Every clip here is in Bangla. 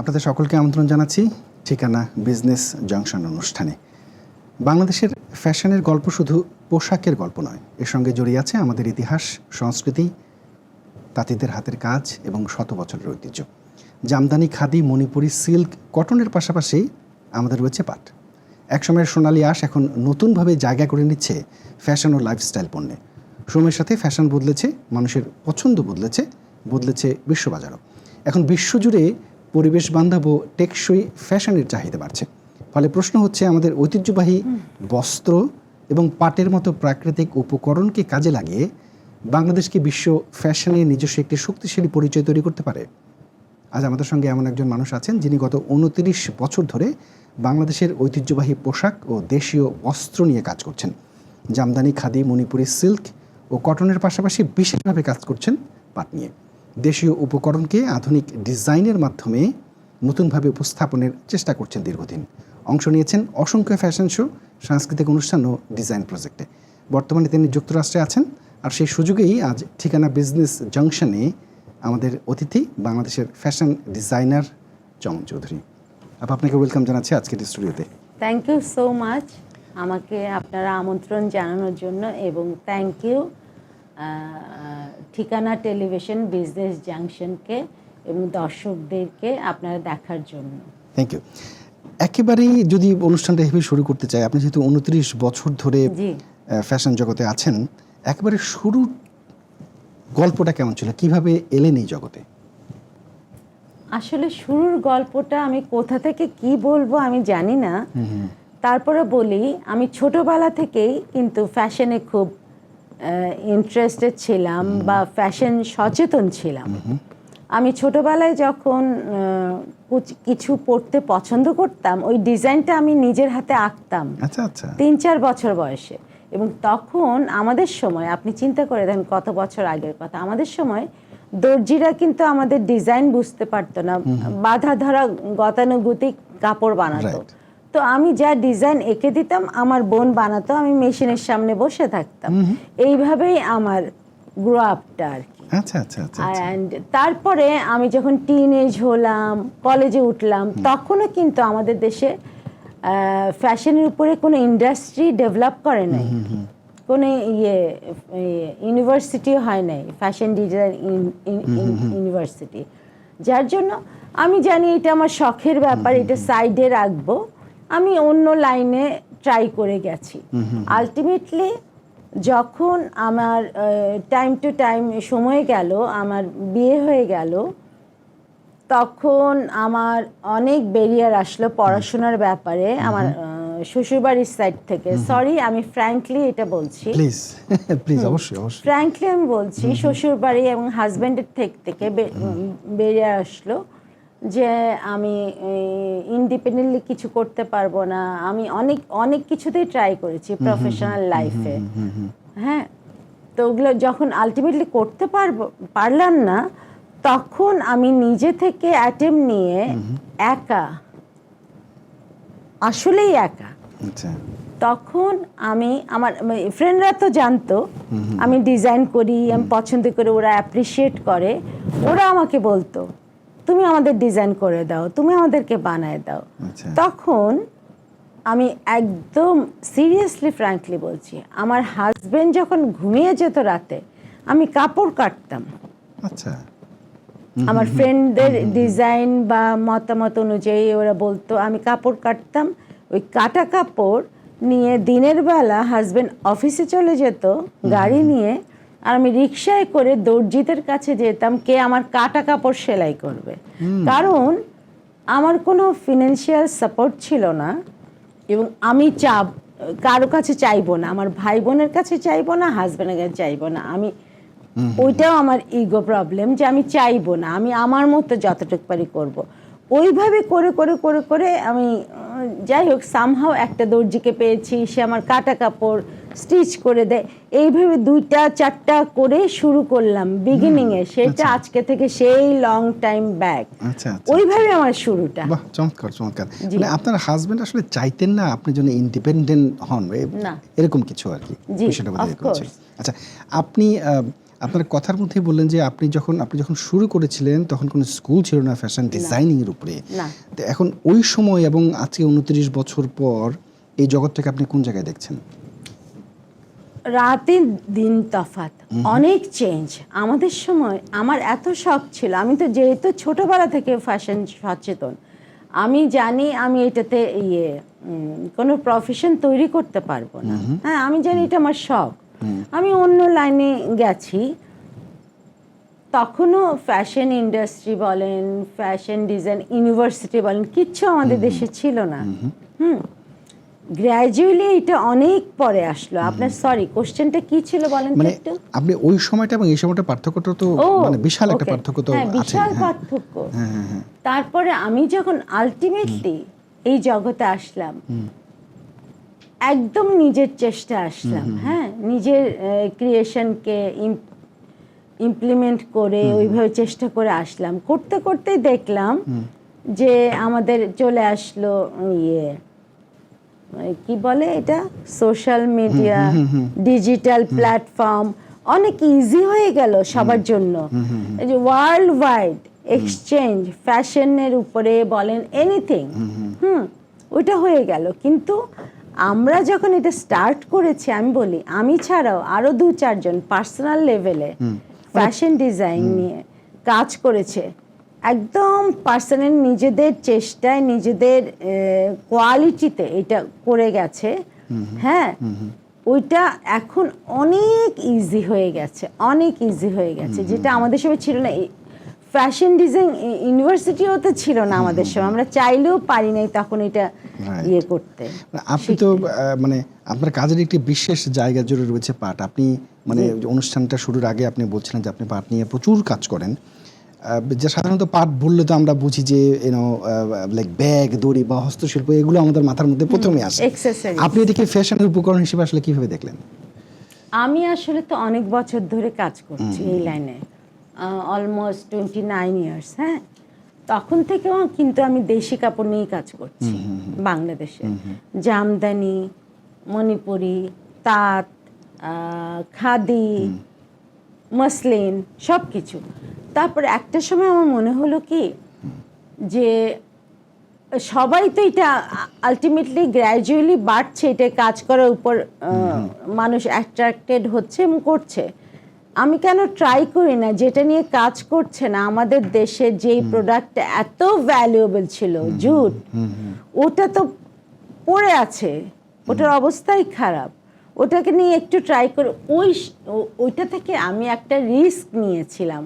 আপনাদের সকলকে আমন্ত্রণ জানাচ্ছি ঠিকানা বিজনেস জংশন অনুষ্ঠানে। বাংলাদেশের ফ্যাশনের গল্প শুধু পোশাকের গল্প নয়, এর সঙ্গে জড়িয়ে আছে আমাদের ইতিহাস, সংস্কৃতি, তাঁতিদের হাতের কাজ এবং শত বছরের ঐতিহ্য। জামদানি, খাদি, মণিপুরি, সিল্ক, কটনের পাশাপাশি আমাদের রয়েছে পাট। একসময়ের সোনালী আঁশ এখন নতুনভাবে জায়গা করে নিচ্ছে ফ্যাশন ও লাইফস্টাইল পণ্যে। সময়ের সাথে ফ্যাশন বদলেছে, মানুষের পছন্দ বদলেছে বিশ্ববাজারও। এখন বিশ্বজুড়ে পরিবেশ বান্ধব ও টেকসই ফ্যাশনের চাহিদা বাড়ছে। ফলে প্রশ্ন হচ্ছে, আমাদের ঐতিহ্যবাহী বস্ত্র এবং পাটের মতো প্রাকৃতিক উপকরণকে কাজে লাগিয়ে বাংলাদেশ কি বিশ্ব ফ্যাশনে নিজস্ব একটি শক্তিশালী পরিচয় তৈরি করতে পারে? আজ আমাদের সঙ্গে এমন একজন মানুষ আছেন যিনি গত 29 বছর ধরে বাংলাদেশের ঐতিহ্যবাহী পোশাক ও দেশীয় অস্ত্র নিয়ে কাজ করছেন। জামদানি, খাদি, মণিপুরি, সিল্ক ও কটনের পাশাপাশি বিশেষভাবে কাজ করছেন পাট নিয়ে। দেশীয় উপকরণকে আধুনিক ডিজাইনের মাধ্যমে নতুনভাবে উপস্থাপনের চেষ্টা করছেন দীর্ঘদিন। অংশ নিয়েছেন অসংখ্য ফ্যাশন শো, সাংস্কৃতিক অনুষ্ঠান ও ডিজাইন প্রজেক্টে। বর্তমানে তিনি যুক্তরাষ্ট্রে আছেন, আর সেই সুযোগেই আজ ঠিকানা বিজনেস জংশনে আমাদের অতিথি বাংলাদেশের ফ্যাশন ডিজাইনার চমন চৌধুরী। আপনাকে ওয়েলকাম জানাচ্ছি আজকের স্টুডিওতে। থ্যাংক ইউ সো মাচ আমাকে আপনারা আমন্ত্রণ জানানোর জন্য, এবং thank you Thikana television business জাংশনকে এবং দর্শকদেরকে আপনারা দেখার জন্য। Thank you. একেবারেই যদি অনুষ্ঠানটা এভাবে শুরু করতে চাই, আপনি যেহেতু 29 বছর ধরে ফ্যাশন জগতে আছেন, একেবারে শুরুর গল্পটা কেমন ছিল? কিভাবে এলেন এই জগতে? আসলে শুরুর গল্পটা আমি কোথা থেকে কি বলবো আমি জানি না। তারপরে বলি, আমি ছোটবেলা থেকেই কিন্তু ফ্যাশনে খুব ইন্টারেস্টেড ছিলাম বা ফ্যাশন সচেতন ছিলাম। আমি ছোটবেলায় যখন কিছু পড়তে পছন্দ করতাম, ওই ডিজাইনটা আমি নিজের হাতে আঁকতাম 3-4 বছর বয়সে। এবং তখন আমাদের সময়, আপনি চিন্তা করে দেখেন কত বছর আগের কথা, আমাদের সময় দর্জিরা কিন্তু আমাদের ডিজাইন বুঝতে পারতো না, বাঁধা ধরা গতানুগতিক কাপড় বানাতো। তো আমি যা ডিজাইন এঁকে দিতাম, আমার বোন বানাতো, আমি মেশিনের সামনে বসে থাকতাম। এইভাবেই আমার গ্রো আপটা আর কি। অ্যান্ড তারপরে আমি যখন টিনেজ হলাম, কলেজে উঠলাম, তখনও কিন্তু আমাদের দেশে ফ্যাশনের উপরে কোনো ইন্ডাস্ট্রি ডেভেলপ করে নাই, কোনো ইউনিভার্সিটিও হয় নাই, ফ্যাশন ডিজাইন ইউনিভার্সিটি। যার জন্য আমি জানি এটা আমার শখের ব্যাপার, এটা সাইডে রাখবো, আমি অন্য লাইনে ট্রাই করে গেছি। আলটিমেটলি যখন আমার টাইম টু টাইম সময় গেল, আমার বিয়ে হয়ে গেল, তখন আমার অনেক ব্যারিয়ার আসলো পড়াশোনার ব্যাপারে আমার শ্বশুরবাড়ির সাইড থেকে। সরি, আমি ফ্র্যাঙ্কলি এটা বলছি, প্লিজ অবশ্যই ফ্র্যাঙ্কলি আমি বলছি, শ্বশুরবাড়ি এবং হাজব্যান্ডের থেকে ব্যারিয়ার আসলো যে আমি ইন্ডিপেন্ডেন্টলি কিছু করতে পারবো না। আমি অনেক কিছুতেই ট্রাই করেছি প্রফেশনাল লাইফে, হ্যাঁ। তো ওগুলো যখন আলটিমেটলি করতে পারলাম না, তখন আমি নিজে থেকে অ্যাটেম্প নিয়ে একা, আসলেই একা, তখন আমি, আমার ফ্রেন্ডরা তো জানতো আমি ডিজাইন করি, আমি পছন্দ করি, ওরা অ্যাপ্রিসিয়েট করে, ওরা আমাকে বলতো তুমি আমাদের ডিজাইন করে দাও, তুমি আমাদেরকে বানায় দাও। তখন আমি একদম সিরিয়াসলি ফ্র্যাঙ্কলি বলছি, আমার হাজবেন্ড যখন ঘুমিয়ে যেত রাতে, আমি কাপড় কাটতাম। আমার ফ্রেন্ডদের ডিজাইন বা মতামত অনুযায়ী ওরা বলতো, আমি কাপড় কাটতাম। ওই কাটা কাপড় নিয়ে দিনের বেলা হাজবেন্ড অফিসে চলে যেত গাড়ি নিয়ে, আর আমি রিক্সায় করে দর্জিদের কাছে যেতাম, কে আমার কাটা কাপড় সেলাই করবে। কারণ আমার কোনো ফিনান্সিয়াল সাপোর্ট ছিল না, এবং আমি কারো কাছে চাইবো না, আমার ভাই বোনের কাছে চাইবো না, হাজবেন্ডের কাছে চাইবো না। আমি ওইটাও আমার ইগো প্রবলেম, যে আমি চাইবো না, আমি আমার মতো যতটুকু পারি করবো। ওইভাবে করে করে করে করে আমি, যাই হোক, সামহাও একটা দর্জিকে পেয়েছি, সে আমার কাটা কাপড় স্টিচ করে দেয়। এইভাবে 2-4টা করে শুরু করলাম বিগিনিংয়ে, সেটা আজকে থেকে সেই লং টাইম ব্যাক। ওইভাবে আমার শুরুটা। চমৎকার চমৎকার। মানে আপনার হাজবেন্ড আসলে চাইতেন না আপনি যেন ইন্ডিপেন্ডেন্ট হন, এরকম কিছু আর কি বিষয়টা বোধহয় করছে। আচ্ছা, আপনি আপনার কথার মধ্যে বললেন যে আপনি যখন শুরু করেছিলেন তখন কোনো স্কুল ছিল না ফ্যাশন ডিজাইনিং এর উপরে। না। তো এখন ওই সময় এবং আজকে 29 বছর পর এই জগৎটাকে আপনি কোন জায়গায় দেখছেন? রাতে দিন তফাৎ, অনেক চেঞ্জ। আমাদের সময় আমার এত শখ ছিল, আমি তো যেহেতু ছোটবেলা থেকে ফ্যাশন সচেতন, আমি জানি আমি এটাতে কোনো প্রফেশন তৈরি করতে পারবো না। হ্যাঁ, আমি জানি এটা আমার শখ, আমি অন্য লাইনে গেছি। তখনও ফ্যাশন ইন্ডাস্ট্রি বলেন, ফ্যাশন ডিজাইন ইউনিভার্সিটি বলেন, কিচ্ছু আমাদের দেশে ছিল না। গ্র্যাজুয়ালি এটা অনেক পরে আসলো। আপনার কোশ্চেনটা কি ছিল বলেন তো মানে একটু। আপনি ওই সময়টা এবং এই সময়টা পার্থক্যটা তো মানে বিশাল একটা পার্থক্য তো আছে। বিশাল পার্থক্য। তারপরে আমি যখন আলটিমেটলি এই জগতে আসলাম, একদম নিজের চেষ্টা আসলাম। হ্যাঁ, নিজের ক্রিয়েশনকে ইমপ্লিমেন্ট করে ওইভাবে চেষ্টা করে আসলাম। করতে করতেই দেখলাম যে আমাদের চলে আসলো কি বলে এটা, সোশ্যাল মিডিয়া, ডিজিটাল প্ল্যাটফর্ম, অনেক ইজি হয়ে গেল সবার জন্য। এই যে ওয়ার্ল্ড ওয়াইড এক্সচেঞ্জ ফ্যাশনের উপরে বলেন, এনিথিং, ওইটা হয়ে গেল। কিন্তু আমরা যখন এটা স্টার্ট করেছি, আমি বলি আমি ছাড়াও আরো 2-4 জন পার্সোনাল লেভেলে ফ্যাশন ডিজাইন নিয়ে কাজ করেছে, একদম পার্সোনাল নিজেদের চেষ্টায় নিজেদের কোয়ালিটিতে এটা করে গেছে। হ্যাঁ, ওইটা এখন অনেক ইজি হয়ে গেছে, অনেক ইজি হয়ে গেছে, যেটা আমাদের সময় ছিল না। ফ্যাশন ডিজাইন ইউনিভার্সিটিও তো ছিল না আমাদের সময়, আমরা চাইলেও পারি নাই তখন এটা করতে। আপনি তো মানে আপনার কাজের একটি বিশেষ জায়গা জুড়ে রয়েছে পাট। আপনি মানে অনুষ্ঠানটা শুরুর আগে আপনি বলছিলেন যে আপনি পাট নিয়ে প্রচুর কাজ করেন। যে সাধারণত পাট বললে তো আমরা বুঝি যে লাইক ব্যাগ, দড়ি বা হস্তশিল্প, এগুলো আমাদের মাথার মধ্যে প্রথমে আসে। আপনি এটাকে ফ্যাশনের উপকরণ হিসেবে আসলে কিভাবে দেখলেন? আমি আসলে তো অনেক বছর ধরে কাজ করছি এই লাইনে, অলমোস্ট 29 ইয়ার্স। হ্যাঁ, তখন থেকেও কিন্তু আমি দেশি কাপড় নিয়ে কাজ করছি বাংলাদেশে। জামদানি, মণিপুরি, তাঁত, খাদি, মসলিন, সব কিছু। তারপরে একটা সময় আমার মনে হলো কি যে সবাই তো এটা আলটিমেটলি গ্র্যাজুয়ালি বাড়ছে, এটা কাজ করার উপর মানুষ অ্যাট্রাক্টেড হচ্ছে এবং করছে। আমি কেন ট্রাই করি না, যেটা নিয়ে কাজ করছে না আমাদের দেশে, যেই প্রোডাক্টটা এত ভ্যালুয়েবল ছিল, জুট, ওটা তো পড়ে আছে, ওটার অবস্থাই খারাপ, ওটাকে নিয়ে একটু ট্রাই করে। ওইটা থেকে আমি একটা রিস্ক নিয়েছিলাম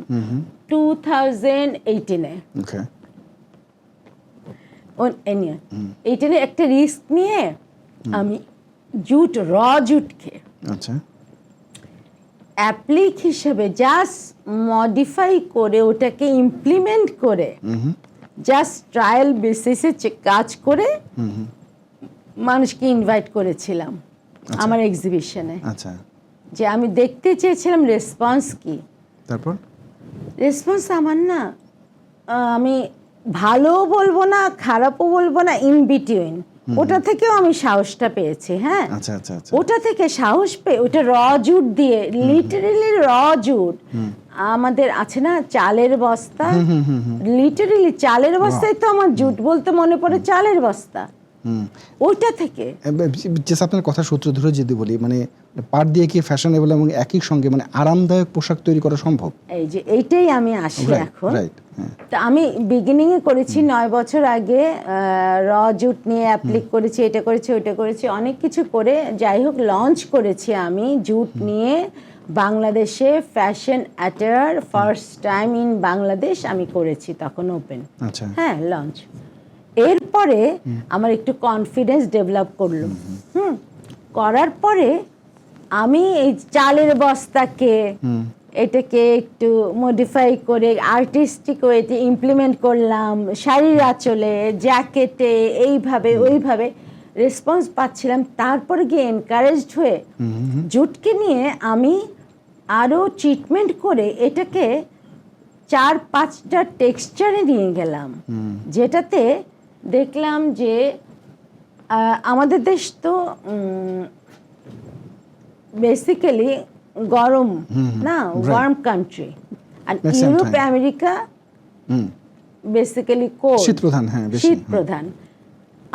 2018-এ। একটা রিস্ক নিয়ে আমি জুটকে অ্যাপ্লিক হিসেবে জাস্ট মডিফাই করে ওটাকে ইমপ্লিমেন্ট করে জাস্ট ট্রায়াল বেসিসে কাজ করে মানুষকে ইনভাইট করেছিলাম আমার এক্সিবিশনে। যে আমি দেখতে চেয়েছিলাম রেসপন্স কি। তারপর রেসপন্স আমার না, আমি ভালোও বলবো না, খারাপও বলবো না, ইন বিটুইন। ওটা থেকেও আমি সাহসটা পেয়েছি। হ্যাঁ, ওটা থেকে সাহস পেয়ে ওটা র জুট দিয়ে, লিটারেলি র জুট, আমাদের আছে না চালের বস্তা, লিটারেলি চালের বস্তায় তো আমার জুট বলতে মনে পড়ে চালের বস্তা। ওইটা থেকে আপনার কথা সূত্র ধরে যদি বলি, মানে পাট দিয়ে কি ফ্যাশনেবল এবং একই সঙ্গে মানে আরামদায়ক পোশাক তৈরি করা সম্ভব? এই যে এইটাই আমি আসি এখন। তো আমি বিগিনিং এ করেছি 9 বছর আগে, র জুট নিয়ে অ্যাপ্লিক করেছি, এটা করেছি, ওইটা করেছি, অনেক কিছু করে যাই হোক লঞ্চ করেছি আমি জুট নিয়ে বাংলাদেশে। Fashion attire first time in Bangladesh আমি করেছি তখন ওপেন। হ্যাঁ, লঞ্চ। এরপরে আমার একটু কনফিডেন্স ডেভেলপ করলো। করার পরে আমি এই চালের বস্তাকে এটাকে একটু মডিফাই করে আর্টিস্টিক ওয়েতে ইমপ্লিমেন্ট করলাম, শাড়ির আঁচলে, জ্যাকেটে, এইভাবে ওইভাবে রেসপন্স পাচ্ছিলাম। তারপরে গিয়ে এনকারেজড হয়ে জুটকে নিয়ে আমি আরও ট্রিটমেন্ট করে এটাকে 4-5টা টেক্সচারে নিয়ে গেলাম, যেটাতে দেখলাম যে আমাদের দেশ তো বেসিক্যালি গরম না, ওয়ার্ম কান্ট্রি, আর At same Europe time. America basically cold, শীত প্রধান, হ্যাঁ, বেশি। শীত প্রধান।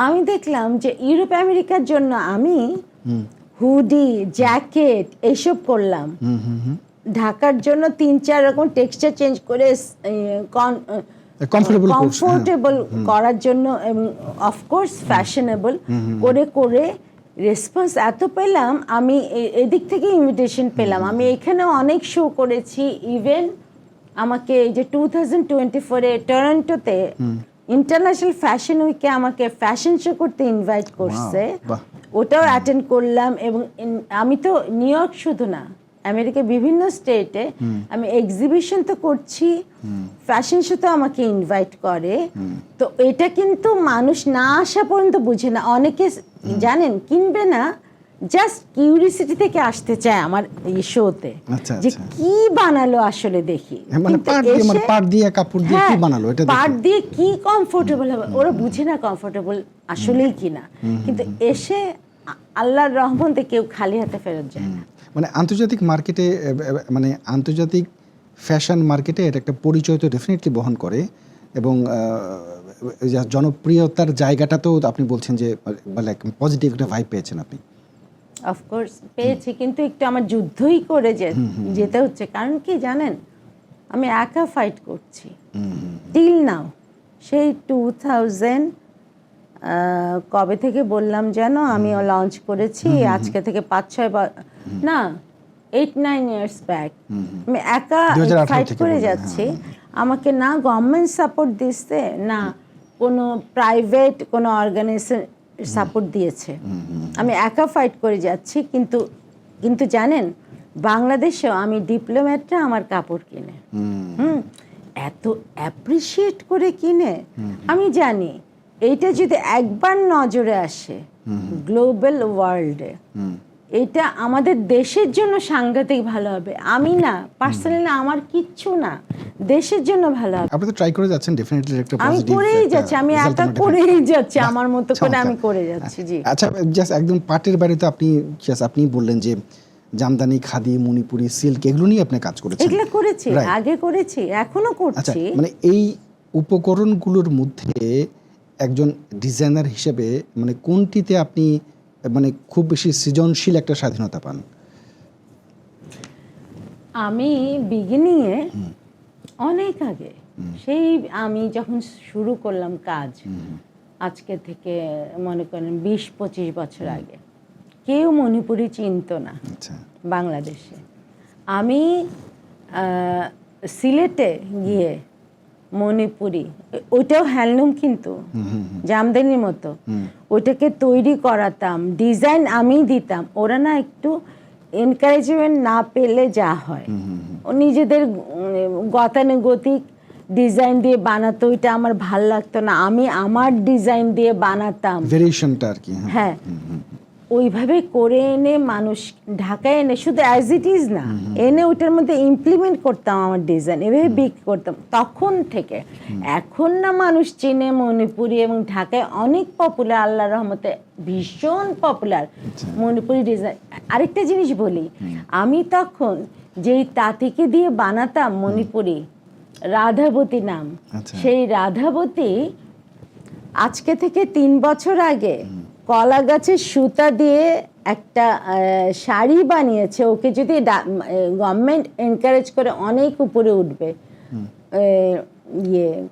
আমি দেখলাম যে ইউরোপ আমেরিকার জন্য আমি হুডি, জ্যাকেট এইসব করলাম। ঢাকার জন্য 3-4 রকম টেক্সচার চেঞ্জ করে কমফোর্টেবল করার জন্য, এবং অফকোর্স ফ্যাশনেবল করে করে রেসপন্স এত পেলাম। আমি এদিক থেকে ইনভিটেশন পেলাম। আমি এখানে অনেক শো করেছি। ইভেন আমাকে এই যে 2024-এ টরন্টোতে ইন্টারন্যাশনাল ফ্যাশন উইকে আমাকে ফ্যাশন শো করতে ইনভাইট করছে, ওটাও অ্যাটেন্ড করলাম। এবং আমি তো নিউ ইয়র্ক শুধু না, আমেরিকার বিভিন্ন স্টেটে আমি এক্সিবিশন তো করছি, ফ্যাশন শো তো আমাকে ইনভাইট করে। তো এটা কিন্তু মানুষ না আসা পর্যন্ত বুঝে না। অনেকে জানেন কিনবে না, জাস্ট কিউরিসিটি থেকে আসতে চায় আমার এই শোতে, যে কি বানালো আসলে দেখি, পাট দিয়ে কাপড় দিয়ে কি বানালো, এটা পাট দিয়ে কি কমফোর্টেবল হবে, ওরা বুঝে না কমফোর্টেবল আসলেই কিনা। কিন্তু এসে আল্লাহর রহমতে কেউ খালি হাতে ফেরত যায় না। মানে আন্তর্জাতিক মার্কেটে, মানে আন্তর্জাতিক ফ্যাশন মার্কেটে এটা একটা পরিচয় তো ডেফিনেটলি বহন করে, এবং জনপ্রিয়তার জায়গাটা তো আপনি বলছেন যে লাইক পজিটিভ একটা ভাইব পেয়েছেন আপনি। অফকোর্স পেয়েছি, কিন্তু একটু আমার যুদ্ধই করে যেতে হচ্ছে। কারণ কি জানেন, আমি একা ফাইট করছি টিল নাও। সেই 2000 কবে থেকে বললাম যেন আমি লঞ্চ করেছি, আজকে থেকে 5-6 না 8-9 ইয়ার্স ব্যাক আমি একা ফাইট করে যাচ্ছি। আমাকে না গভর্নমেন্ট সাপোর্ট দিচ্ছে, না কোনো প্রাইভেট কোনো অর্গানাইজেশন সাপোর্ট দিয়েছে। আমি একা ফাইট করে যাচ্ছি। কিন্তু জানেন, বাংলাদেশেও আমি ডিপ্লোম্যাটরা আমার কাপড় কিনে, এত অ্যাপ্রিসিয়েট করে কিনে। আমি জানি এইটা যদি একবার নজরে আসে গ্লোবাল ওয়ার্ল্ডে, এটা আমাদের দেশের জন্য সাংঘাতিক ভালো হবে। আমি না পার্সোনালি, আমার কিচ্ছু না, দেশের জন্য ভালো হবে। আপনি তো ট্রাই করে যাচ্ছেন, ডেফিনেটলি একটা আমি করেই যাচ্ছি, আমি একা করেই যাচ্ছি, আমার মতো করে আমি করে যাচ্ছি। জি আচ্ছা, জাস্ট একদম পাটের বাড়িতে আপনি বললেন যে জামদানি, খাদি, মণিপুরি, সিল্ক এগুলো নিয়ে আপনি কাজ করেছেন। এগুলো করেছি, আগে করেছি, এখনো করছি। মানে এই উপকরণগুলোর মধ্যে একজন ডিজাইনার হিসেবে মানে কোনটিতে আপনি মানে খুব বেশি সৃজনশীল একটা স্বাধীনতা পান? আমি বিগিনিংয়ে অনেক আগে, সেই আমি যখন শুরু করলাম কাজ, আজকে থেকে মনে করেন 20-25 বছর আগে, কেউ মণিপুরি চিনতো না বাংলাদেশে। আমি সিলেটে গিয়ে মণিপুরি, ওইটাও হ্যান্ডলুম কিন্তু জামদানির মতো, ওইটাকে তৈরি করাতাম, ডিজাইন আমি দিতাম। ওরা না একটু এনকারেজমেন্ট না পেলে যা হয়, ও নিজেদের গতানুগতিক ডিজাইন দিয়ে বানাতো, ওইটা আমার ভাল লাগতো না। আমি আমার ডিজাইন দিয়ে বানাতাম, ভেরিয়েশনটা আর কি। হ্যাঁ, ওইভাবে করে এনে মানুষ ঢাকায় এনে শুধু অ্যাজ ইট ইজ না, এনে ওইটার মধ্যে ইমপ্লিমেন্ট করতাম আমার ডিজাইন, এভাবে বিক্রি করতাম। তখন থেকে এখন না মানুষ চিনে মণিপুরি, এবং ঢাকায় অনেক পপুলার, আল্লাহর রহমতে ভীষণ পপুলার মণিপুরি ডিজাইন। আরেকটা জিনিস বলি, আমি তখন যেই তাঁতিকে দিয়ে বানাতাম মণিপুরি, রাধাবতী নাম, সেই রাধাবতী আজকে থেকে 3 বছর আগে কলা গাছের সুতা দিয়ে একটা শাড়ি বানিয়েছে। ওকে যদি গভর্নমেন্ট এনকারেজ করে অনেক উপরে উঠবে।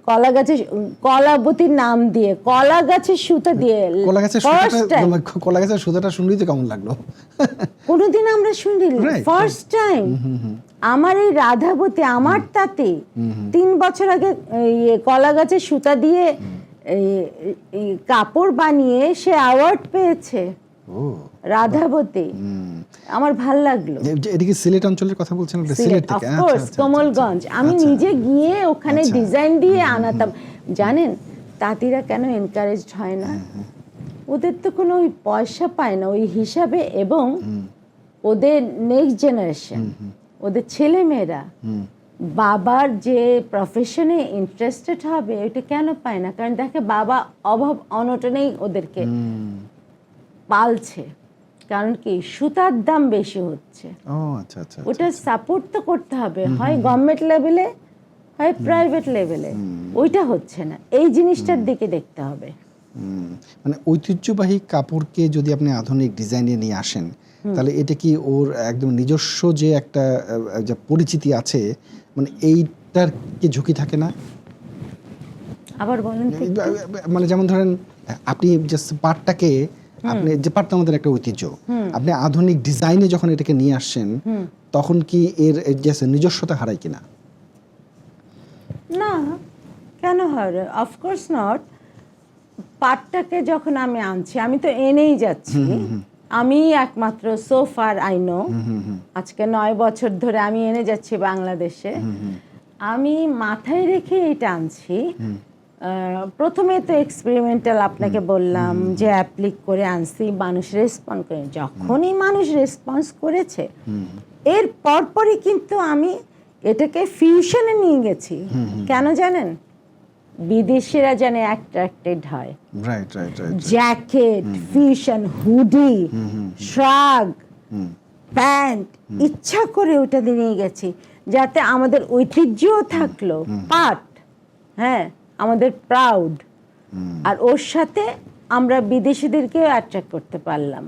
কলা গাছের, কলাবতীর নাম দিয়ে, কলা গাছের সুতা দিয়ে, কলা গাছের সুতাটা শুনলেই তো কেমন লাগলো, কোনোদিন আমরা শুনি ফার্স্ট টাইম। আমার এই রাধাবতী, আমার তাতে 3 বছর আগে কলা গাছের সুতা দিয়ে কাপড় বানিয়ে সে অ্যাওয়ার্ড পেয়েছে, রাধাবতী। আমার ভাল লাগলো। এদিকে সিলেট অঞ্চলের কথা বলছেন, সিলেট থেকে? অফকোর্স, কমলগঞ্জ। আমি নিজে গিয়ে ওখানে ডিজাইন দিয়ে আনাতাম। জানেন তাঁতিরা কেন এনকারেজড হয় না? ওদের তো কোনো ওই পয়সা পায় না ওই হিসাবে, এবং ওদের নেক্সট জেনারেশন, ওদের ছেলে মেয়েরা বাবার যে প্রফেশনে ইন্টারেস্টেড হবে, ওইটা কেন পায় না? কারণ দেখে বাবা অভাব অনটনেই ওদেরকে পালছে, কারণ কি সুতার দাম বেশি হচ্ছে, ও আচ্ছা আচ্ছা ওটা সাপোর্ট তো করতে হবে, হয় গভর্নমেন্ট লেভেলে হয় প্রাইভেট লেভেলে, ওইটা হচ্ছে না, এই জিনিসটার দিকে দেখতে হবে। মানে ঐতিহ্যবাহী কাপড়কে যদি আপনি আধুনিক ডিজাইনে নিয়ে আসেন, তাহলে এটা কি ওর একদম নিজস্ব যে একটা যে পরিচিতি আছে, মানে এইটার কি ঝুঁকি থাকে না? আবার বলেন তো একটু। মানে যেমন ধরেন আপনি জাস্ট পাটটাকে, আপনি যে পাটটা আমাদের একটা ঐতিহ্য, আপনি আধুনিক ডিজাইনে যখন এটাকে নিয়ে আসছেন, তখন কি এর যে নিজস্বতা হারায় কিনা? না, কেন হারে? Of course not. পাটটাকে যখন আমি আনছি, আমি তো এনেই যাচ্ছি, আমি একমাত্র সোফার আই নো, আজকে 9 বছর ধরে আমি এনে যাচ্ছি বাংলাদেশে, আমি মাথায় রেখে এটা আনছি। প্রথমে তো এক্সপেরিমেন্টাল আপনাকে বললাম যে অ্যাপ্লিক করে আনছি, মানুষ রেসপন্স করে, যখনই মানুষ রেসপন্স করেছে এর পরপরই কিন্তু আমি এটাকে ফিউশনে নিয়ে গেছি। কেন জানেন? বিদেশিরা যেন অ্যাট্রাক্টেড হয়, right right right. Jacket, fusion, hoodie, শ্রাগ, pant, ইচ্ছা করে ওটা দিয়ে নিয়ে গেছি, যাতে আমাদের ঐতিহ্যও থাকলো, পাট, হ্যাঁ আমাদের প্রাউড, আর ওর সাথে আমরা বিদেশিদেরকেও অ্যাট্রাক্ট করতে পারলাম।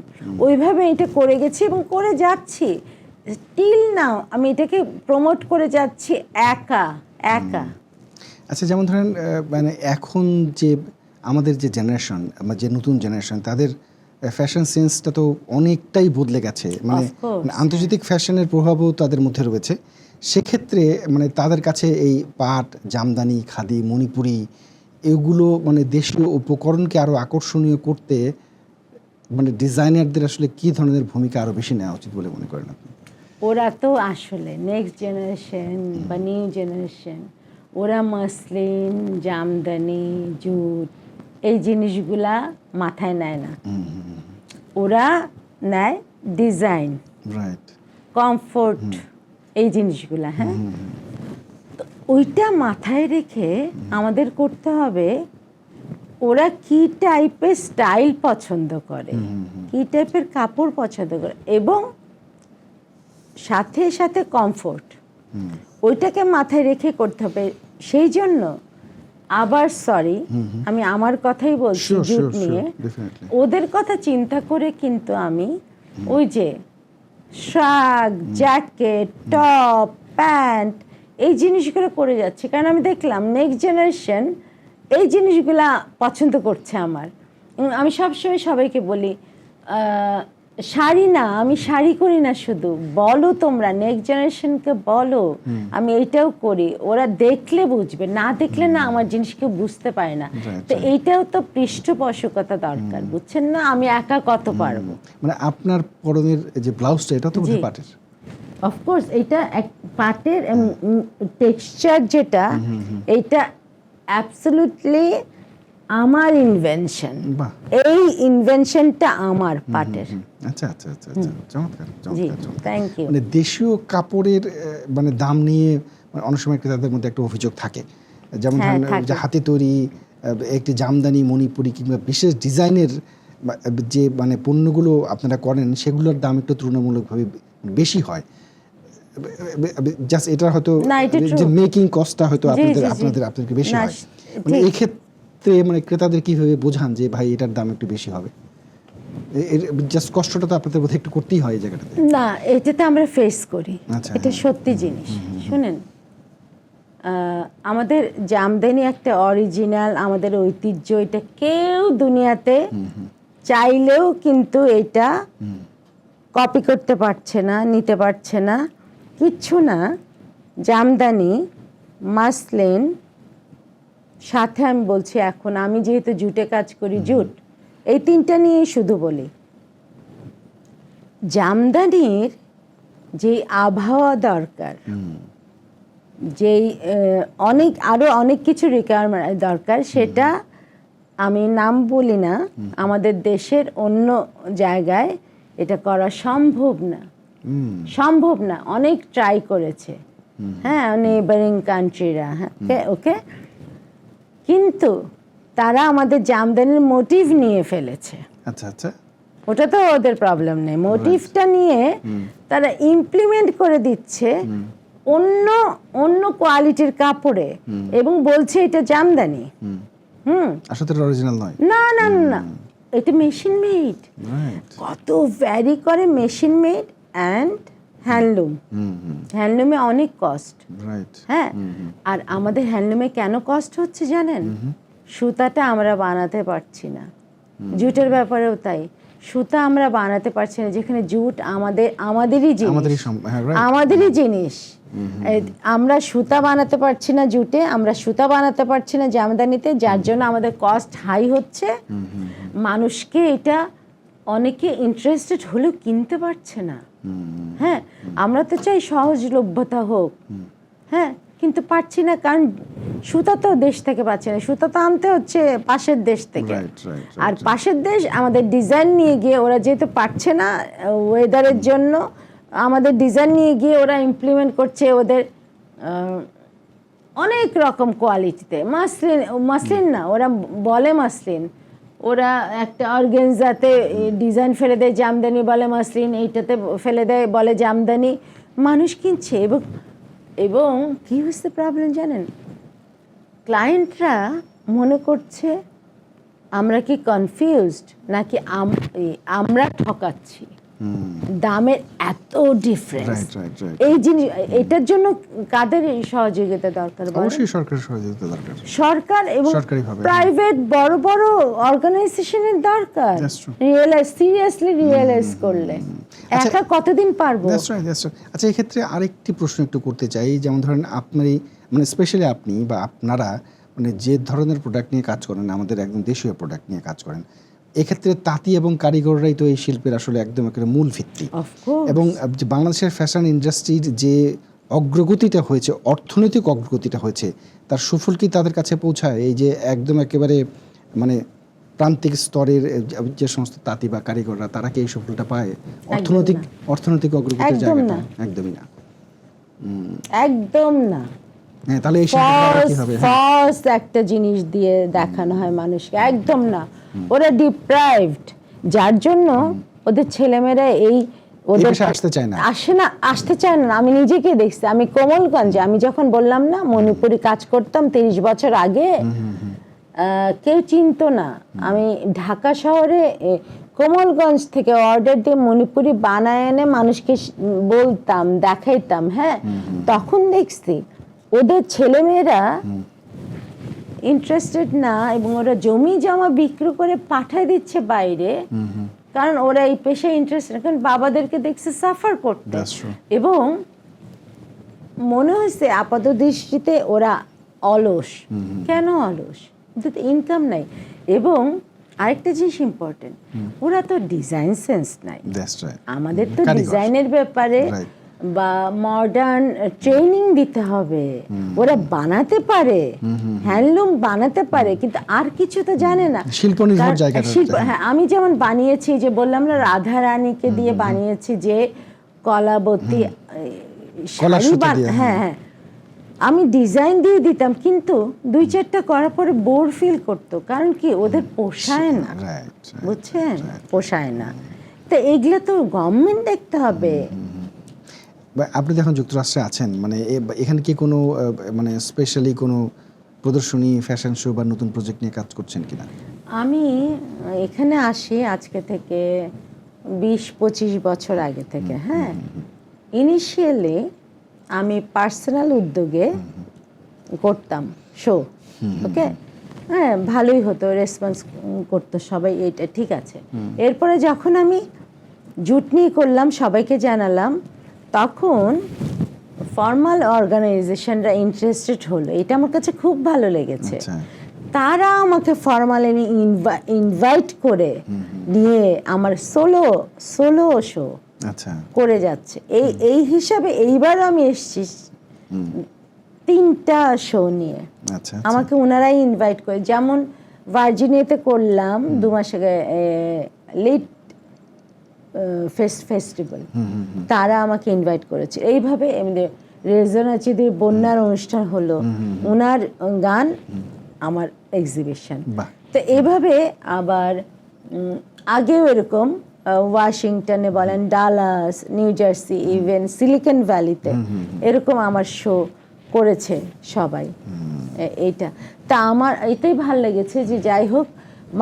ওইভাবে এটা করে গেছি এবং করে যাচ্ছি টিল নাও, আমি এটাকে প্রমোট করে যাচ্ছি একা একা। আচ্ছা, যেমন ধরেন মানে এখন যে আমাদের যে জেনারেশন, যে নতুন জেনারেশন, তাদের ফ্যাশন সেন্সটা তো অনেকটাই বদলে গেছে, মানে আন্তর্জাতিক ফ্যাশনের প্রভাবও তাদের মধ্যে রয়েছে। সেক্ষেত্রে মানে তাদের কাছে এই পাট, জামদানি, খাদি, মণিপুরি এগুলো মানে দেশীয় উপকরণকে আরও আকর্ষণীয় করতে মানে ডিজাইনারদের আসলে কী ধরনের ভূমিকা আরও বেশি নেওয়া উচিত বলে মনে করেন আপনি? ওরা তো আসলে নেক্সট জেনারেশন বা নিউ জেনারেশন, ওরা মসলিন, জামদানি, জুট এই জিনিসগুলা মাথায় নেয় না, ওরা নেয় ডিজাইন, রাইট, কমফোর্ট, এই জিনিসগুলা। হ্যাঁ, তো ওইটা মাথায় রেখে আমাদের করতে হবে ওরা কি টাইপের স্টাইল পছন্দ করে, কি টাইপের কাপড় পছন্দ করে, এবং সাথে সাথে কমফোর্ট, ওইটাকে মাথায় রেখে করতে হবে। সেই জন্য আবার সরি, আমি আমার কথাই বলছি জুট নিয়ে, ওদের কথা চিন্তা করে কিন্তু আমি ওই যে শ্রাগ, জ্যাকেট, টপ, প্যান্ট এই জিনিসগুলো করে যাচ্ছি, কারণ আমি দেখলাম নেক্সট জেনারেশন এই জিনিসগুলা পছন্দ করছে আমার। আমি সবসময় সবাইকে বলি শাড়ি না, আমি শাড়ি করি না, শুধু বলো তোমরা নেক্সট জেনারেশনকে বলো আমি এইটাও করি, ওরা দেখলে বুঝবে, না দেখলে না আমার জিনিস কেউ বুঝতে পারে না। তো এইটাও তো পৃষ্ঠপোষকতা দরকার, বুঝছেন না? আমি একা কত পারবো? মানে আপনার পরনের যে ব্লাউজটা, এটা তো পাটের? অফকোর্স এটা পাটের টেক্সচার যেটা, এইটা অ্যাবসলিউটলি আমার ইনভেনশন, এই ইনভেনশনটা আমার পাটের। আচ্ছা আচ্ছা আচ্ছা আচ্ছা, চমৎকার চমৎকার চমৎকার। Thank you. মানে দেশীয় কাপড়ের মানে দাম নিয়ে অনেক সময় ক্রেতাদের মধ্যে একটা অভিযোগ থাকে, যেমন যে হাতে তৈরি একটি জামদানি, মণিপুরি কিংবা বিশেষ ডিজাইনের যে মানে পণ্যগুলো আপনারা করেন, সেগুলোর দাম একটু তুলনামূলকভাবে বেশি হয়। জাস্ট এটা হয়তো যে মেকিং কস্টটা হয়তো আপনাদের বেশি হয়, মানে এই ক্ষেত্রে মানে ক্রেতাদের কিভাবে বোঝান যে ভাই এটার দাম একটু বেশি হবে? জাস্ট কষ্টটা তো আপনাদের বোধহয় একটু করতেই হয় এই জায়গাটাতে। না, এটাতে আমরা ফেস করি, এটা সত্যি জিনিস। শুনেন, আমাদের জামদানি একটা অরিজিনাল, আমাদের ঐতিহ্য, এটা কেউ দুনিয়াতে চাইলেও কিন্তু এটা কপি করতে পারছে না, নিতে পারছে না, কিচ্ছু না। জামদানি, মাসলিন, সাথে আমি বলছি এখন আমি যেহেতু জুটে কাজ করি, জুট, এই তিনটা নিয়েই শুধু বলি। জামদানির যে আবহাওয়া দরকার, যেই আরো অনেক কিছু রিকোয়ারমেন্ট দরকার, সেটা আমি নাম বলি না, আমাদের দেশের অন্য জায়গায় এটা করা সম্ভব না, সম্ভব না। অনেক ট্রাই করেছে, হ্যাঁ, নেইবারিং কান্ট্রিরা, হ্যাঁ ওকে, কিন্তু তারা আমাদের জামদানির মোটিভ নিয়ে ফেলেছে। আচ্ছা আচ্ছা, ওটা তো ওদের প্রবলেম নেই, মোটিভটা নিয়ে তারা ইমপ্লিমেন্ট করে দিচ্ছে অন্য অন্য কোয়ালিটির কাপড়ে এবং বলছে এটা জামদানি। আসলে এটা অরিজিনাল নয়। না না না, এটা মেশিন মেড। রাইট। কত ভ্যারি করে মেশিন মেড অ্যান্ড হ্যান্ডলুম। হ্যান্ডলুমে অনেক কস্ট। রাইট। হ্যাঁ, আর আমাদের হ্যান্ডলুমে কেন কষ্ট হচ্ছে জানেন? সুতাটা আমরা বানাতে পারছি না। জুটের ব্যাপারেও তাই, সুতা আমরা বানাতে পারছি না, যেখানে জুট আমাদেরই জিনিস, আমাদেরই জিনিস। আমরা সুতা বানাতে পারছি না জুটে, আমরা সুতা বানাতে পারছি না জামদানিতে, যার জন্য আমাদের কস্ট হাই হচ্ছে। মানুষকে এটা অনেকে ইন্টারেস্টেড হলেও কিনতে পারছে না। হ্যাঁ, আমরা তো চাই সহজলভ্যতা হোক, হ্যাঁ, কিন্তু পারছি না, কারণ সুতা তো দেশ থেকে পাচ্ছে না, সুতা তো আনতে হচ্ছে পাশের দেশ থেকে। আর পাশের দেশ আমাদের ডিজাইন নিয়ে গিয়ে, ওরা যেহেতু পারছে না ওয়েদারের জন্য, আমাদের ডিজাইন নিয়ে গিয়ে ওরা ইমপ্লিমেন্ট করছে ওদের অনেক রকম কোয়ালিটিতে। মাসলিন না, ওরা বলে মাসলিন, ওরা একটা অর্গানজাতে ডিজাইন ফেলে দেয় জামদানি বলে মাসলিন, এইটাতে ফেলে দেয় বলে জামদানি, মানুষ কিনছে। এবং কি হচ্ছে প্রবলেম জানেন? ক্লায়েন্টরা মনে করছে আমরা কি কনফিউজড নাকি আমরা ঠকাচ্ছি, দামের এত ডিফারেন্স। এই জিনিস, এটার জন্য কাদের সহযোগিতা দরকার? অবশ্যই সরকারের সহযোগিতা দরকার, সরকার এবং প্রাইভেট বড় বড় অর্গানাইজেশনের দরকার। সিরিয়াসলি রিয়েলাইজ করলে একা কতদিন পারবো? আচ্ছা, এই ক্ষেত্রে আরেকটি প্রশ্ন একটু করতে চাই, যেমন ধরেন আপনি, মানে স্পেশালি আপনি বা আপনারা মানে যে ধরনের প্রোডাক্ট নিয়ে কাজ করেন, আমাদের একদম দেশীয় প্রোডাক্ট নিয়ে কাজ করেন, এক্ষেত্রে তাঁতি এবং কারিগররাই তো এই শিল্পের আসলে একদম একটা মূল ভিত্তি। এবং বাংলাদেশের ফ্যাশন ইন্ডাস্ট্রির যে অগ্রগতিটা হয়েছে, অর্থনৈতিক অগ্রগতিটা হয়েছে, তার সুফল কি তাদের কাছে পৌঁছায়? এই যে একদম একেবারে মানে প্রান্তিক স্তরের যে সমস্ত তাঁতি বা কারিগররা, তারা কি এই সুফলটা পায়? অর্থনৈতিক অগ্রগতির জায়গাটা একদমই না। একদম না। হ্যাঁ, তাহলে এই শিল্পটা কি হবে? ফার্স্ট একটা জিনিস দিয়ে দেখানো হয় মানুষকে, একদম না। ওরা ডিপ্রাইভড, যার জন্য ওদের ছেলেমেয়েরা ওদের আসতে চায় না, আসতে চায় না। আমি নিজেকে দেখছি, আমি কোমলগঞ্জে, আমি যখন বললাম না মণিপুরি কাজ করতাম 30 বছর আগে, কেউ চিনতো না। আমি ঢাকা শহরে কোমলগঞ্জ থেকে অর্ডার দিয়ে মণিপুরি বানায় এনে মানুষকে বলতাম, দেখাইতাম। হ্যাঁ, তখন দেখছি ওদের ছেলেমেয়েরা ইন্টারেস্টেড না, এবং ওরা জমি জমা বিক্রি করে পাঠায় দিচ্ছে বাইরে, কারণ ওরা এই পেশায় ইন্টারেস্টেড। কারণ বাবাদেরকে দেখছে সাফার করতে, এবং মনে হয়েছে আপাত দৃষ্টিতে ওরা অলস। কেন অলস? ইনকাম নাই। এবং আরেকটা জিনিস ইম্পর্টেন্ট, ওরা তো ডিজাইন সেন্স নাই। আমাদের তো ডিজাইনের ব্যাপারে বা মডার্ন ট্রেনিং দিতে হবে। ওরা বানাতে পারে, হ্যান্ডলুম বানাতে পারে, কিন্তু আর কিছু তো জানে না। শিল্প, হ্যাঁ, আমি যেমন বানিয়েছি, যে বললাম না রাধা রানীকে দিয়ে বানিয়েছি, যে কলাবতী শাড়ি, হ্যাঁ হ্যাঁ, আমি ডিজাইন দিয়ে দিতাম, কিন্তু 2-4টা করার পরে বোর ফিল করতো। কারণ কি, ওদের পোষায় না, বুঝছেন? পোষায় না। তো এগুলো তো গভর্নমেন্ট দেখতে হবে। আপনি যখন যুক্তরাষ্ট্রে আছেন, মানে এখানে কি কোনো মানে স্পেশালি কোনো প্রদর্শনী, ফ্যাশন শো বা নতুন প্রজেক্ট নিয়ে কাজ করছেন কিনা? আমি এখানে আসি আজকে থেকে 20-25 বছর আগে থেকে। হ্যাঁ, ইনিশিয়ালি আমি পার্সোনাল উদ্যোগে করতাম শো। ওকে, হ্যাঁ, ভালোই হতো, রেসপন্স করতো সবাই, এটা ঠিক আছে। এরপরে যখন আমি জুট নিয়ে করলাম, সবাইকে জানালাম, তখন ফর্মাল অর্গানাইজেশনরা ইন্টারেস্টেড হলো। এটা আমার কাছে খুব ভালো লেগেছে। তারা আমাকে ফর্মালি ইনভাইট করে নিয়ে আমার সোলো শো করে যাচ্ছে। এই হিসাবে এইবার আমি এসেছি 3টা শো নিয়ে। আমাকে ওনারাই ইনভাইট করে, যেমন ভার্জিনিয়াতে করলাম 2 মাস আগে লিট ফেস্টিভ্যাল, তারা আমাকে ইনভাইট করেছে। এইভাবে রেজনা চিদির বন্যার অনুষ্ঠান হলো, ওনার গান আমার এক্সিবিশন। তো এইভাবে আবার আগেও এরকম ওয়াশিংটনে বলেন, Dallas, New Jersey, even Silicon ভ্যালিতে এরকম আমার শো করেছে সবাই। এইটা তা আমার এটাই ভাল লেগেছে যে যাই হোক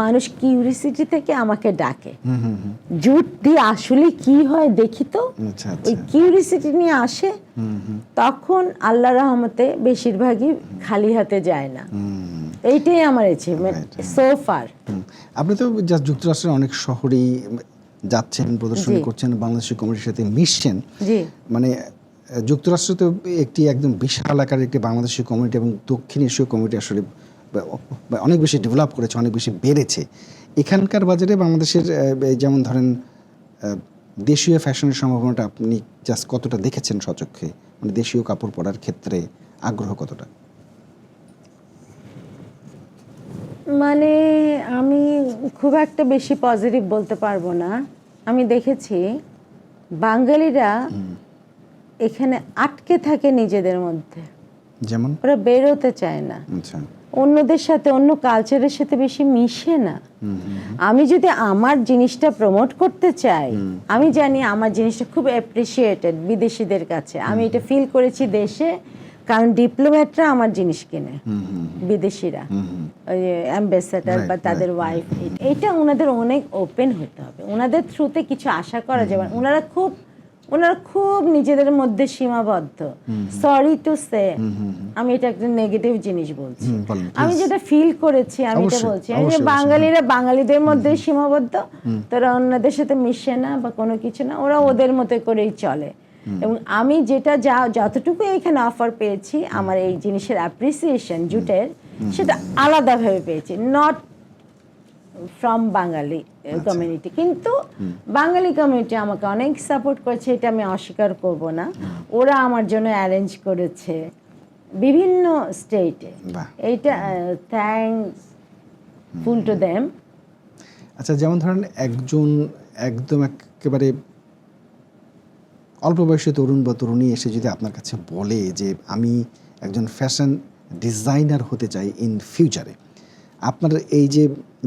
মানুষ কিউরিসিটি থেকে আমাকে ডাকে, জুট দিয়ে আসলে কি হয় দেখি তো, আচ্ছা, ওই আচ্ছা। কিউরিসিটি নিয়ে আসে, তখন আল্লাহ রহমতে বেশিরভাগই খালি হাতে যায় না। এইটাই আমার অ্যাচিভমেন্ট সো ফার। আপনি তো জাস্ট যুক্তরাষ্ট্রের অনেক শহরেই যাচ্ছেন, প্রদর্শনী জি। করছেন, বাংলাদেশি কমিটির সাথে মিশছেন। জি মানে যুক্তরাষ্ট্র তো একটি একদম বিশাল আকারের একটি বাংলাদেশি কমিউনিটি এবং দক্ষিণ এশীয় কমিউনিটি আসলে অনেক বেশি ডেভেলপ করেছে, অনেক বেশি বেড়েছে। এখানকার বাজারে বাংলাদেশের যেমন ধরেন দেশীয় ফ্যাশনের সম্ভাবনাটা আপনি জাস্ট কতটা দেখেছেন সচক্ষে, মানে দেশীয় কাপড় পরার ক্ষেত্রে আগ্রহ কতটা? মানে আমি খুব একটা বেশি পজিটিভ বলতে পারবো না। আমি দেখেছি বাঙালিরা এখানে আটকে থাকে নিজেদের মধ্যে, যেমন ওরা বেরোতে চায় না, আচ্ছা, অন্যদের সাথে অন্য কালচারের সাথে বেশি মিশে না। আমি যদি আমার জিনিসটা প্রমোট করতে চাই, আমি জানি আমার জিনিসটা খুব অ্যাপ্রিসিয়েটেড বিদেশিদের কাছে, আমি এটা ফিল করেছি দেশে, কারণ ডিপ্লোম্যাটরা আমার জিনিস কেনে, বিদেশিরা, ওই অ্যাম্বাসেডার বা তাদের ওয়াইফ, এটা ওনাদের অনেক ওপেন হতে হবে, ওনাদের থ্রুতে কিছু আশা করা যাবে না। ওনারা খুব নিজেদের মধ্যে সীমাবদ্ধ। সরি টু সে, আমি এটা একটা নেগেটিভ জিনিস বলছি, আমি যেটা ফিল করেছি আমি এটা বলছি। আমি যে বাঙালিরা বাঙালিদের মধ্যে সীমাবদ্ধ, তারা অন্যদের সাথে মিশে না বা কোনো কিছু না, ওরা ওদের মতো করেই চলে। এবং আমি যেটা যতটুকু এখানে অফার পেয়েছি, আমার এই জিনিসের অ্যাপ্রিসিয়েশন জুটের, সেটা আলাদাভাবে পেয়েছি, নট ফ্রম বাঙালি কমিউনিটি। কিন্তু বাঙালি কমিউনিটি আমাকে অনেক সাপোর্ট করেছে, এটা আমি অস্বীকার করব না। ওরা আমার জন্য অ্যারেঞ্জ করেছে বিভিন্ন স্টেটে, এইটা থ্যাঙ্কস ফুল টু দেম। আচ্ছা, যেমন ধরেন একজন একদম একেবারে অল্প বয়সী তরুণ বা তরুণী এসে যদি আপনার কাছে বলে যে আমি একজন ফ্যাশন ডিজাইনার হতে চাই ইন ফিউচারে, আপনার এই যে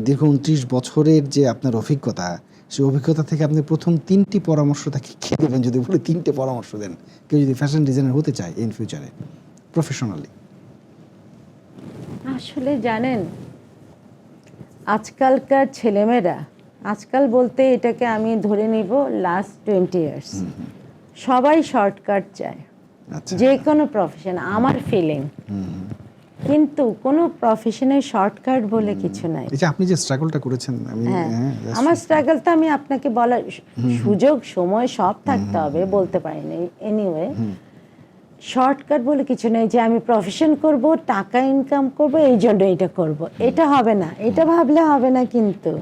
দীর্ঘ 29 বছরের যে আপনার অভিজ্ঞতা, সেই অভিজ্ঞতা থেকে আপনি প্রথম 3টি পরামর্শ তাকে খেয়ে দেবেন, যদি বলে 3টে পরামর্শ দেন কেউ যদি ফ্যাশন ডিজাইনার হতে চায় ইন ফিউচারে প্রফেশনালি? আসলে জানেন আজকালকার ছেলেমেয়েরা, আজকাল বলতে এটাকে আমি ধরে নিব লাস্ট 20 ইয়ার্স, সবাই শর্টকাট চায়, যে কোনো প্রফেশন, আমার ফিলিং। কিন্তু কোনো প্রফেশনের শর্টকাট বলে কিছু নাই। এই যে আপনি যে স্ট্রাগলটা করেছেন, আমি আমার স্ট্রাগলটা আমি আপনাকে বলার সুযোগ সময় সব থাকতে হবে, বলতে পারিনি। এনিওয়ে, শর্টকাট বলে কিছু নেই যে আমি প্রফেশন করব, টাকা ইনকাম করব, এই জন্য এটা করব, এটা হবে না, এটা ভাবলে হবে না। কিন্তু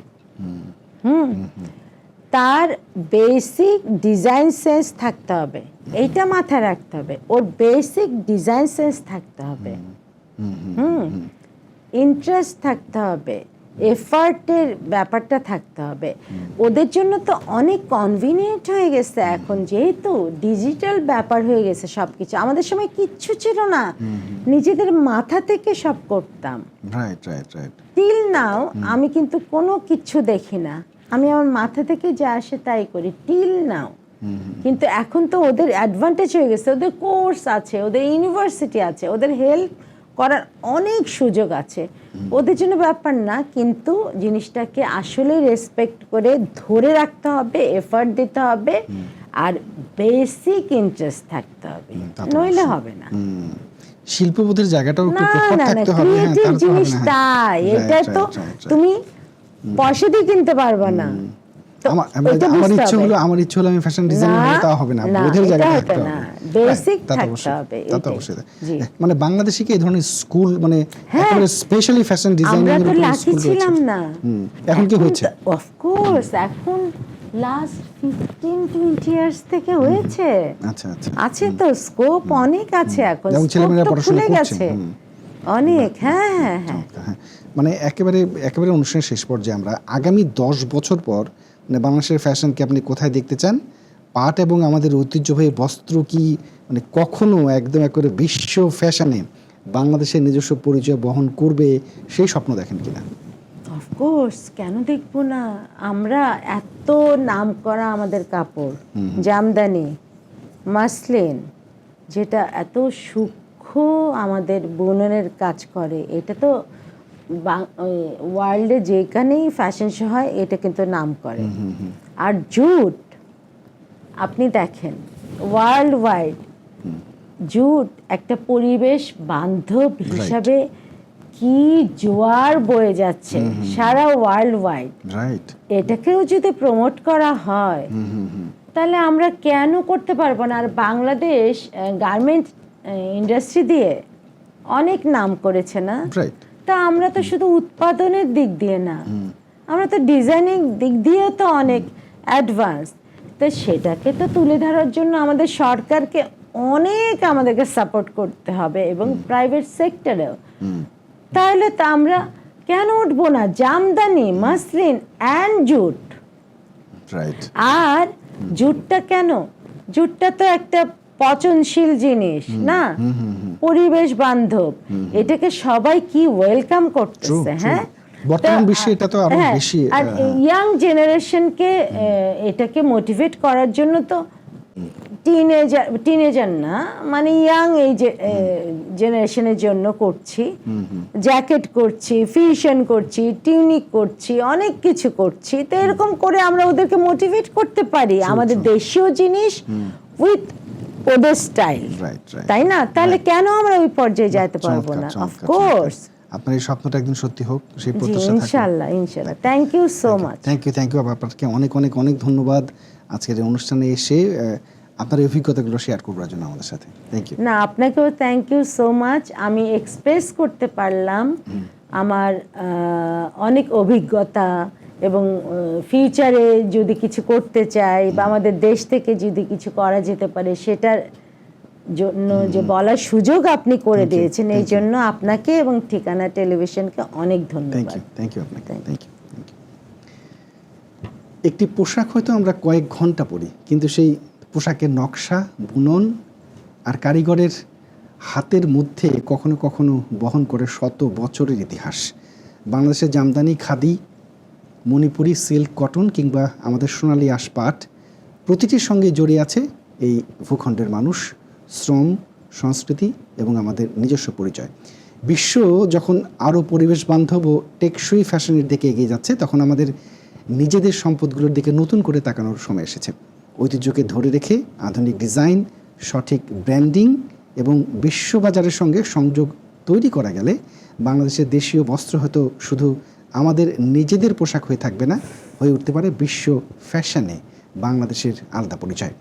তার বেসিক ডিজাইন সেন্স থাকতে হবে, এইটা মাথায় রাখতে হবে, ওর বেসিক ডিজাইন সেন্স থাকতে হবে, ইন্টারেস্ট থাকতে হবে, এফার্টের ব্যাপারটা থাকতে হবে। ওদের জন্য তো অনেক কনভিনিয়েন্ট হয়ে গেছে এখন, যেহেতু ডিজিটাল ব্যাপার হয়ে গেছে সব কিছু। আমাদের সময় কিচ্ছু ছিল না, নিজেদের মাথা থেকে সব করতাম। টিল নাও আমি কিন্তু কোনো কিছু দেখি না, আমি আমার মাথা থেকে যা আসে তাই করি টিল নাও। কিন্তু এখন তো ওদের অ্যাডভান্টেজ হয়ে গেছে, ওদের কোর্স আছে, ওদের ইউনিভার্সিটি আছে, ওদের হেল্প করার অনেক সুযোগ আছে, ওদের জন্য ব্যাপার না। কিন্তু জিনিসটাকে আসলে রেসপেক্ট করে ধরে রাখতে হবে, এফার্ট দিতে হবে, আর বেসিক ইন্টারেস্ট থাকতে হবে, নইলে হবে না। শিল্পবোধের জায়গাটাও একটু প্রখর থাকতে হবে। ক্রিয়েটিভ জিনিস তাই, এটা তো তুমি পয়সা দিয়ে কিনতে পারবে না। আমার ইচ্ছে হলো আমি ফ্যাশন ডিজাইনার হব, তা হবে না, বোধের জায়গা থাকতে হবে, বেসিক থাকতে হবে। মানে বাংলাদেশে কি এই ধরনের স্কুল, মানে একেবারে স্পেশালি ফ্যাশন ডিজাইনিং এর উপর স্কুল ছিলাম না, এখন কি হচ্ছে? অফ কোর্স এখন লাস্ট 15-20 ইয়ার্স থেকে হয়েছে। আচ্ছা আচ্ছা, আছে তো, স্কোপ অনেক আছে এখন, ছেলেমেয়েরা পড়াশোনা করছে অনেক। হ্যাঁ, মানে একেবারে অনুষ্ঠানের শেষ পর্যায়ে আমরা আগামী 10 বছর পর মানে বাংলাদেশের ফ্যাশনকে আপনি কোথায় দেখতে চান? পাট এবং আমাদের ঐতিহ্যবাহী বস্ত্র কি মানে কখনো একদম একেবারে বিশ্ব ফ্যাশনে বাংলাদেশের নিজস্ব পরিচয় বহন করবে, সেই স্বপ্ন দেখেন কিনা? অফ অফকোর্স, কেন দেখবো না? আমরা এত নাম করা আমাদের কাপড়, জামদানি, মাসলিন, যেটা এত সূক্ষ্ম আমাদের বুননের কাজ করে, এটা তো ওয়ার্ল্ডে যেখানেই ফ্যাশন শো হয় এটা কিন্তু নাম করে। আর জুট, আপনি দেখেন ওয়ার্ল্ড ওয়াইড জুট একটা পরিবেশ বান্ধব হিসাবে কি জোয়ার বয়ে যাচ্ছে সারা ওয়ার্ল্ড ওয়াইড। রাইট। এটাকেও যদি প্রমোট করা হয় তাহলে আমরা কেন করতে পারবো না? আর বাংলাদেশ গার্মেন্ট ইন্ডাস্ট্রি দিয়ে অনেক নাম করেছে না? রাইট। তা আমরা তো শুধু উৎপাদনের দিক দিয়ে না, আমরা তো ডিজাইনিং দিক দিয়েও তো অনেক অ্যাডভান্স। তো সেটাকে তো তুলে ধরার জন্য আমাদের সরকারকে অনেক আমাদেরকে সাপোর্ট করতে হবে এবং প্রাইভেট সেক্টরেও। তাহলে তো আমরা কেন উঠবো না? Jamdani, muslin and jute. Right. আর জুটটা কেন? জুটটা তো একটা পচনশীল জিনিস না, পরিবেশ বান্ধব। এটাকে সবাই কি ওয়েলকাম করতেছে। হ্যাঁ, বর্তমান বিশ্বে এটা তো আরো বেশি। আর ইয়াং জেনারেশনকে এটাকে মোটিভেট করার জন্য তো টিনেজার না, মানে ইয়াং এই যে জেনারেশনের জন্য করছি, জ্যাকেট করছি, ফিউশন করছি, টিউনিক করছি, অনেক কিছু করছি। তো এরকম করে আমরা ওদেরকে মোটিভেট করতে পারি আমাদের দেশীয় জিনিস উইথ ওদের স্টাইল, তাই না? তাহলে কেন আমরা ওই পর্যায়ে যেতে পারবো না? অফকোর্স আপনার এই স্বপ্নটা একদিন সত্যি হোক, সেই প্রত্যাশা থাকবে। ইনশাআল্লাহ, ইনশাআল্লাহ। Thank you so much. Thank you আপনাকে অনেক অনেক অনেক ধন্যবাদ আজকের এই অনুষ্ঠানে এসে আপনার এই অভিজ্ঞতাগুলো শেয়ার করবার জন্য আমাদের সাথে। Thank you. না, আপনাকেও থ্যাংক ইউ সো মাচ। আমি এক্সপ্রেস করতে পারলাম আমার অনেক অভিজ্ঞতা, এবং ফিউচারে যদি কিছু করতে চাই বা আমাদের দেশ থেকে যদি কিছু করা যেতে পারে সেটার জন্য যে বলার সুযোগ আপনি করে দিয়েছেন, এই জন্য আপনাকে এবং ঠিকানা টেলিভিশনকে অনেক ধন্যবাদ। থ্যাংক ইউ আপনাকে। Thank you. একটি পোশাক হয়তো আমরা কয়েক ঘন্টা পরি, কিন্তু সেই পোশাকের নকশা, বুনন আর কারিগরের হাতের মধ্যে কখনো কখনো বহন করে শত বছরের ইতিহাস। বাংলাদেশের জামদানি, খাদি, মণিপুরি সিল্ক, কটন কিংবা আমাদের সোনালী আঁশ পাট, প্রতিটির সঙ্গে জড়িয়ে আছে এই ভূখণ্ডের মানুষ, শ্রম, সংস্কৃতি এবং আমাদের নিজস্ব পরিচয়। বিশ্ব যখন আরও পরিবেশ বান্ধব ও টেকসই ফ্যাশনের দিকে এগিয়ে যাচ্ছে, তখন আমাদের নিজেদের সম্পদগুলোর দিকে নতুন করে তাকানোর সময় এসেছে। ঐতিহ্যকে ধরে রেখে আধুনিক ডিজাইন, সঠিক ব্র্যান্ডিং এবং বিশ্ববাজারের সঙ্গে সংযোগ তৈরি করা গেলে বাংলাদেশের দেশীয় বস্ত্র হয়তো শুধু আমাদের নিজেদের পোশাক হয়ে থাকবে না, হয়ে উঠতে পারে বিশ্ব ফ্যাশনে বাংলাদেশের আলাদা পরিচয়।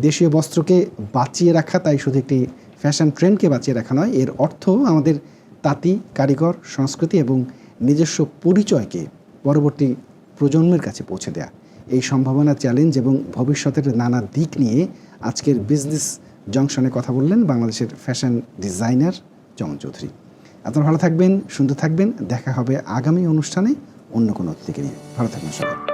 দেশীয় বস্ত্রকে বাঁচিয়ে রাখা তাই শুধু একটি ফ্যাশন ট্রেন্ডকে বাঁচিয়ে রাখা নয়, এর অর্থ আমাদের তাঁতি, কারিগর, সংস্কৃতি এবং নিজস্ব পরিচয়কে পরবর্তী প্রজন্মের কাছে পৌঁছে দেয়া। এই সম্ভাবনা, চ্যালেঞ্জ এবং ভবিষ্যতের নানা দিক নিয়ে আজকের বিজনেস জংশনে কথা বললেন বাংলাদেশের ফ্যাশন ডিজাইনার চমন চৌধুরী। আপনারা ভালো থাকবেন, সুন্দর থাকবেন। দেখা হবে আগামী অনুষ্ঠানে অন্য কোনো অতিথিকে নিয়ে। ভালো থাকবেন সবাই।